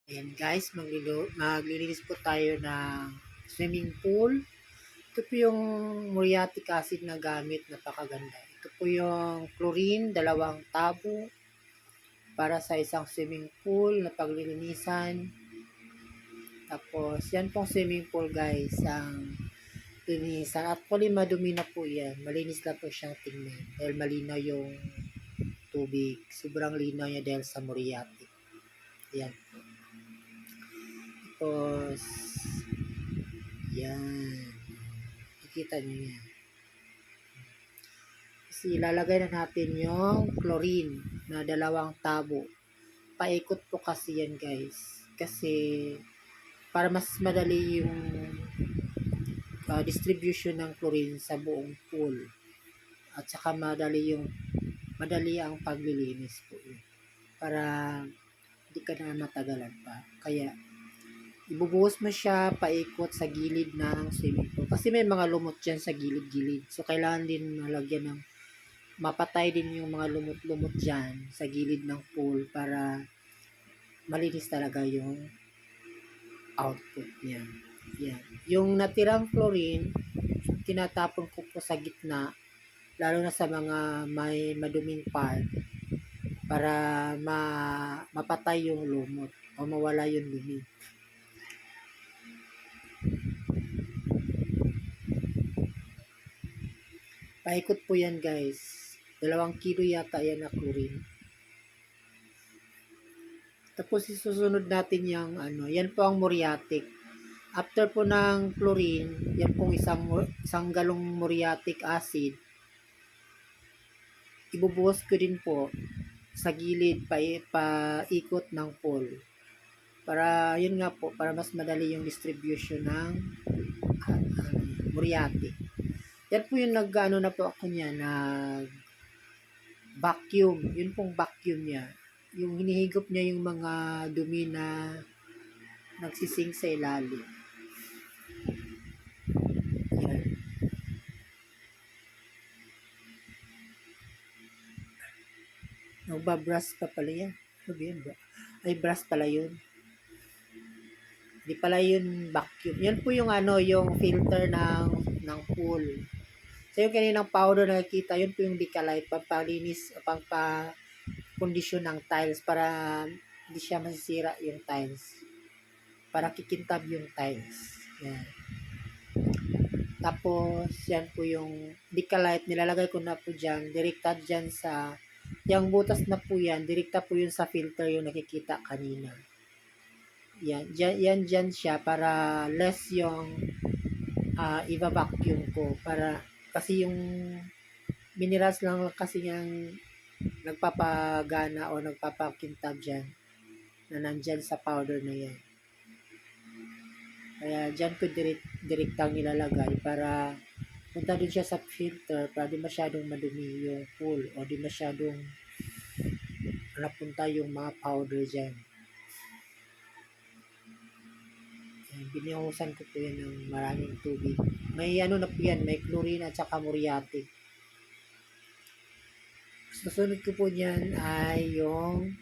Ayan guys, maglilinis po tayo ng swimming pool. Ito po yung muriatic acid na gamit, napakaganda. Ito po yung chlorine, 2 tabo para sa isang swimming pool na paglilinisan. Tapos yan pong swimming pool guys, ang linisan. Actually madumi na po yan, malinis na po siyang tingnan dahil malinaw yung tubig. Sobrang linaw niya dahil sa muriatic. Ayan po. Tapos yan. Kikita nyo yan. Kasi ilalagay na natin yung chlorine na 2 tabo. Paikot po kasi yan guys. Kasi para mas madali yung distribution ng chlorine sa buong pool. At saka madali ang paglilinis po yun. Para hindi ka na matagalan pa. Kaya ibubuhos mo siya paikot sa gilid ng swimming pool. Kasi may mga lumot dyan sa gilid-gilid. So, kailangan din malagyan ng mapatay din yung mga lumot-lumot dyan sa gilid ng pool para malinis talaga yung output niya. Yan. Yung natirang chlorine, tinatapon ko po sa gitna, lalo na sa mga may maduming part para mapatay yung lumot o mawala yung dumi. Paikot po yan guys. 2 kilo yata yan na chlorine. Tapos isusunod natin yung yan po ang muriatic. After po ng chlorine, yan pong isang galong muriatic acid. Ibubuhos ko din po sa gilid paikot ng pool. Para yun nga po, para mas madali yung distribution ng muriatic. Yan po yung na po ako niya, vacuum. Yun pong vacuum niya. Yung hinihigop niya yung mga dumi na nagsising sa ilalim. Yan. Nagbabrush pa pala yan. Ano yan ba? Ay, brush pala yun. Hindi pala yun vacuum. Yan po yung yung filter ng pool. So yung kaninang powder na nakikita, yun po yung Decalite, pampalinis, pampakondisyon ng tiles para hindi siya masisira yung tiles. Para kikintab yung tiles. Yan. Tapos, yan po yung Decalite, nilalagay ko na po dyan, direkta dyan sa, yung butas na po yan, direkta po yun sa filter yung nakikita kanina. Yan dyan siya para less yung i-vacuum ko para kasi yung minerals lang kasi yung nagpapagana o nagpapakintab dyan na nandyan sa powder na yan. Kaya dyan ko direktang nilalagay para punta din siya sa filter para di masyadong madumi yung pool o di masyadong napunta yung mga powder dyan. Binihusan ko po yan ng maraming tubig. May na po yan, may chlorine at saka muriatic. Susunod ko po dyan ay yung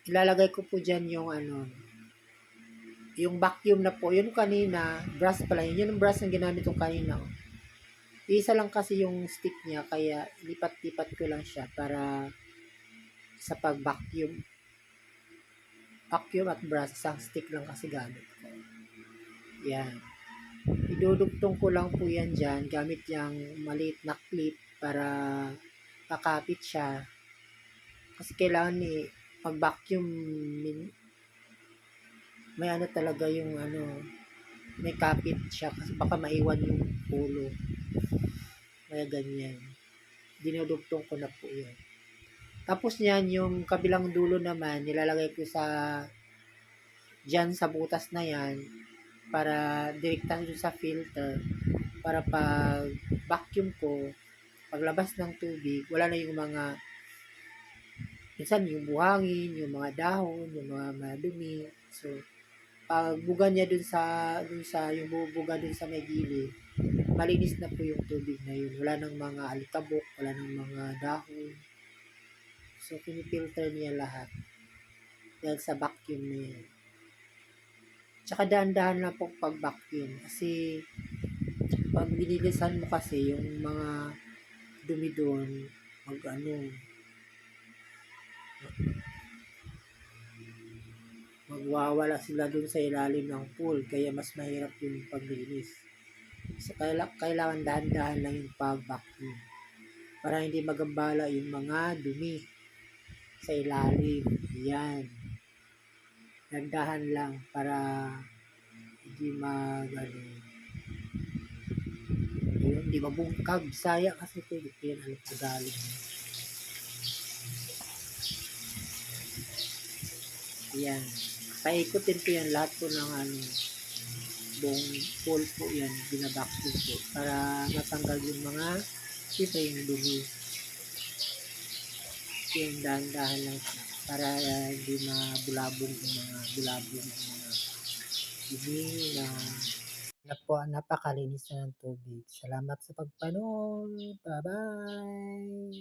ilalagay ko po dyan yung vacuum na po. Yun kanina, brush pala yun. Yun yung brush na ginamit ko kanina. Isa lang kasi yung stick niya, kaya lipat-lipat ko lang siya para sa pag-vacuum. Vacuum at brush, isang stick lang kasi gamit ko. Yan. Idudugtong ko lang po yan dyan gamit yung maliit na clip para makapit siya. Kasi kailangan pag-vacuum may talaga yung may kapit siya kasi baka maiwan yung pulo. Kaya ganyan. Dinudugtong ko na po yan. Tapos yan, yung kabilang dulo naman, nilalagay ko dyan sa butas na yan para direktahan doon sa filter para pag vacuum ko, paglabas ng tubig, wala na yung mga minsan yung buhangin, yung mga dahon, yung mga madumi. So, pag buga niya dun sa yung bubuga dun sa may gilid, malinis na po yung tubig na yun. Wala nang mga alikabok, wala nang mga dahon. So, pinipilter niya lahat dahil sa vacuum na yan. Tsaka dahan-dahan lang pong pag-vacuum kasi pag binilisan mo kasi yung mga dumi doon, mag-ano, magwawala sila doon sa ilalim ng pool kaya mas mahirap yung paglinis. So, kailangan dahan-dahan lang yung pag-vacuum para hindi magambala yung mga dumi sa ilalim. Yan. Dahan-dahan lang para hindi hindi mabungkag. Sayang kasi ito, yun ang Tagalog. Yan. Paikutin ko yan lahat po ng buong pool po yan, binabaksin po para matanggal yung mga siyempre yung dumi. Yung dahan-dahan lang siya para hindi mabulabog yung mga bulabog yung mga dumi na po napakalinis na ng tubig. Salamat sa pagpanood. Bye-bye!